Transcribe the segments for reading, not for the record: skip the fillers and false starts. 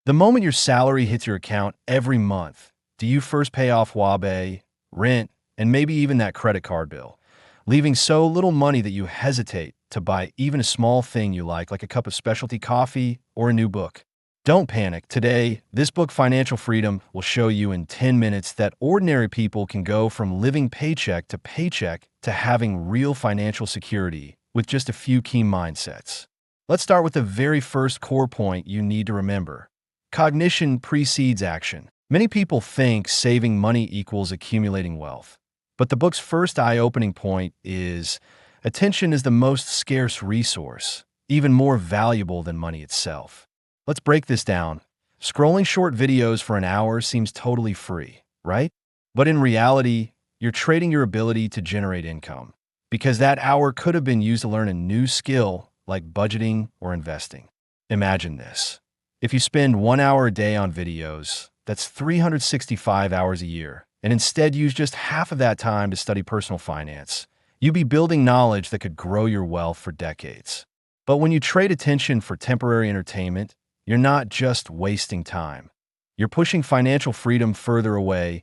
The moment your salary hits your account every month, do you first pay off Wabe, rent, and maybe even that credit card bill, leaving so little money that you hesitate to buy even a small thing you like a cup of specialty coffee or a new book? Don't panic. Today, this book, Financial Freedom, will show you in 10 minutes that ordinary people can go from living paycheck to having real financial security with just a few key mindsets. Let's start with the very first core point you need to remember. Cognition precedes action. Many people think saving money equals accumulating wealth. But the book's first eye-opening point is attention is the most scarce resource, even more valuable than money itself. Let's break this down. Scrolling short videos for an hour seems totally free, right? But in reality, you're trading your ability to generate income, because that hour could have been used to learn a new skill like budgeting or investing. Imagine this. If you spend 1 hour a day on videos, that's 365 hours a year, and instead use just half of that time to study personal finance, you'd be building knowledge that could grow your wealth for decades. But when you trade attention for temporary entertainment, you're not just wasting time. You're pushing financial freedom further away,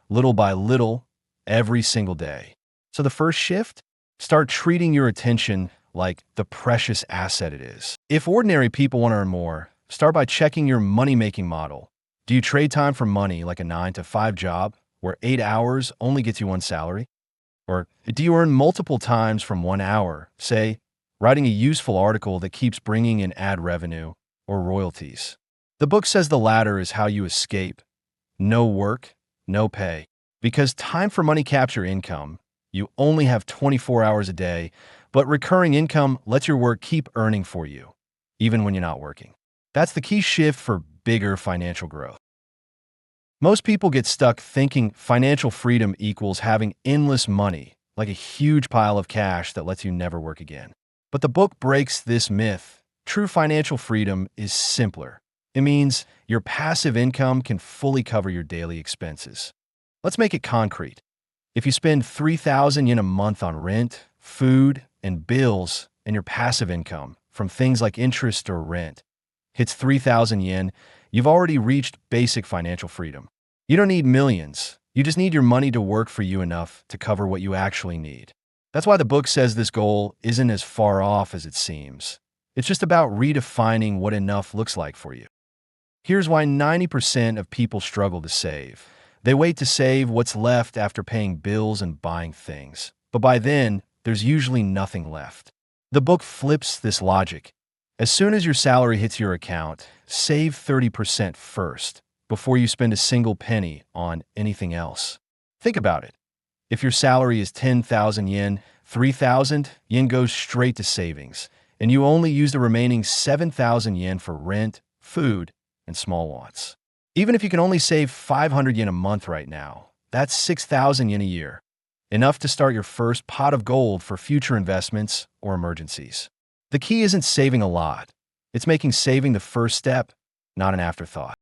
little by little, every single day. So the first shift? Start treating your attention like the precious asset it is. If ordinary people want to earn more, start by checking your money-making model. Do you trade time for money like a 9-to-5 job where 8 hours only gets you one salary? Or do you earn multiple times from 1 hour, say, writing a useful article that keeps bringing in ad revenue or royalties? The book says the latter is how you escape. No work, no pay. Because time for money caps your income, you only have 24 hours a day, but recurring income lets your work keep earning for you, even when you're not working. That's the key shift for bigger financial growth. Most people get stuck thinking financial freedom equals having endless money, like a huge pile of cash that lets you never work again. But the book breaks this myth. True financial freedom is simpler. It means your passive income can fully cover your daily expenses. Let's make it concrete. If you spend 3,000 yen a month on rent, food, and bills, and your passive income from things like interest or rent hits 3,000 yen, you've already reached basic financial freedom. You don't need millions. You just need your money to work for you enough to cover what you actually need. That's why the book says this goal isn't as far off as it seems. It's just about redefining what enough looks like for you. Here's why 90% of people struggle to save. They wait to save what's left after paying bills and buying things. But by then, there's usually nothing left. The book flips this logic. As soon as your salary hits your account, save 30% first, before you spend a single penny on anything else. Think about it. If your salary is 10,000 yen, 3,000 yen goes straight to savings, and you only use the remaining 7,000 yen for rent, food, and small wants. Even if you can only save 500 yen a month right now, that's 6,000 yen a year. Enough to start your first pot of gold for future investments or emergencies. The key isn't saving a lot. It's making saving the first step, not an afterthought.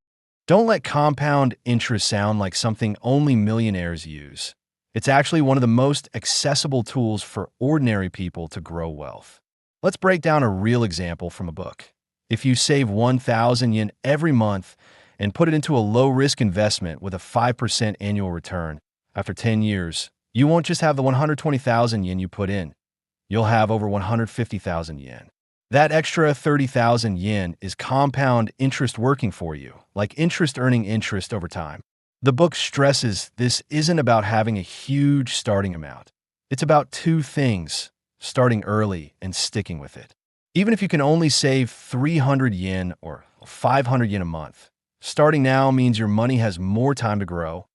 Don't let compound interest sound like something only millionaires use. It's actually one of the most accessible tools for ordinary people to grow wealth. Let's break down a real example from a book. If you save 1,000 yen every month and put it into a low-risk investment with a 5% annual return, after 10 years, you won't just have the 120,000 yen you put in. You'll have over 150,000 yen. That extra 30,000 yen is compound interest working for you, like interest earning interest over time. The book stresses this isn't about having a huge starting amount. It's about two things: starting early and sticking with it. Even if you can only save 300 yen or 500 yen a month, starting now means your money has more time to grow,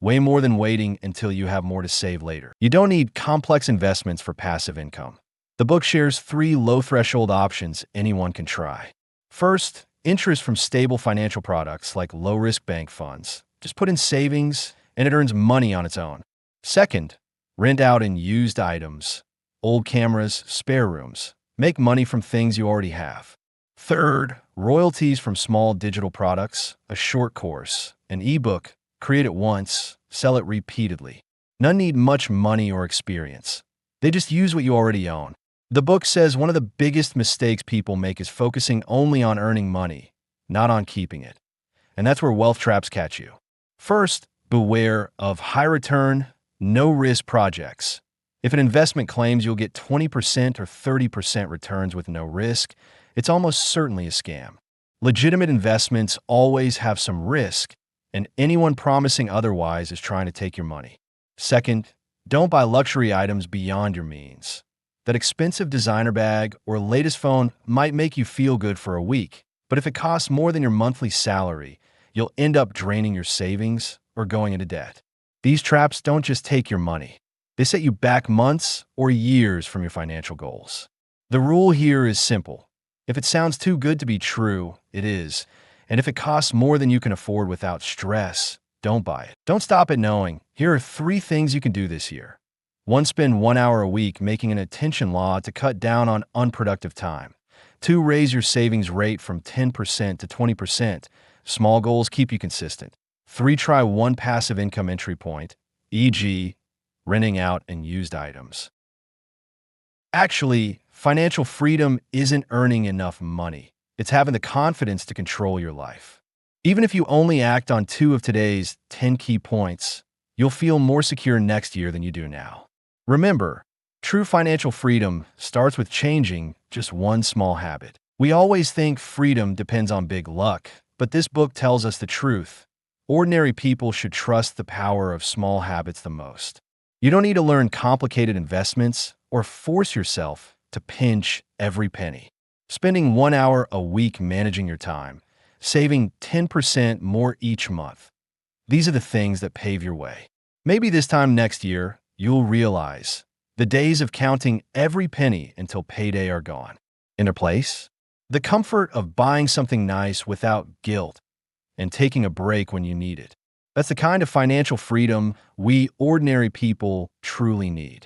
way more than waiting until you have more to save later. You don't need complex investments for passive income. The book shares 3 low-threshold options anyone can try. First, interest from stable financial products like low-risk bank funds. Just put in savings, and it earns money on its own. Second, rent out in used items, old cameras, spare rooms. Make money from things you already have. Third, royalties from small digital products, a short course, an ebook. Create it once, sell it repeatedly. None need much money or experience. They just use what you already own. The book says one of the biggest mistakes people make is focusing only on earning money, not on keeping it. And that's where wealth traps catch you. First, beware of high return, no risk projects. If an investment claims you'll get 20% or 30% returns with no risk, it's almost certainly a scam. Legitimate investments always have some risk, and anyone promising otherwise is trying to take your money. Second, don't buy luxury items beyond your means. That expensive designer bag or latest phone might make you feel good for a week, but if it costs more than your monthly salary, you'll end up draining your savings or going into debt. These traps don't just take your money. They set you back months or years from your financial goals. The rule here is simple. If it sounds too good to be true, it is. And if it costs more than you can afford without stress, don't buy it. Don't stop at knowing. Here are 3 things you can do this year. 1. Spend 1 hour a week making an attention law to cut down on unproductive time. 2. Raise your savings rate from 10% to 20%. Small goals keep you consistent. 3. Try one passive income entry point, e.g., renting out and used items. Actually, financial freedom isn't earning enough money. It's having the confidence to control your life. Even if you only act on 2 of today's 10 key points, you'll feel more secure next year than you do now. Remember, true financial freedom starts with changing just one small habit. We always think freedom depends on big luck, but this book tells us the truth. Ordinary people should trust the power of small habits the most. You don't need to learn complicated investments or force yourself to pinch every penny. Spending 1 hour a week managing your time, saving 10% more each month. These are the things that pave your way. Maybe this time next year, you'll realize the days of counting every penny until payday are gone. In their place, the comfort of buying something nice without guilt and taking a break when you need it. That's the kind of financial freedom we ordinary people truly need.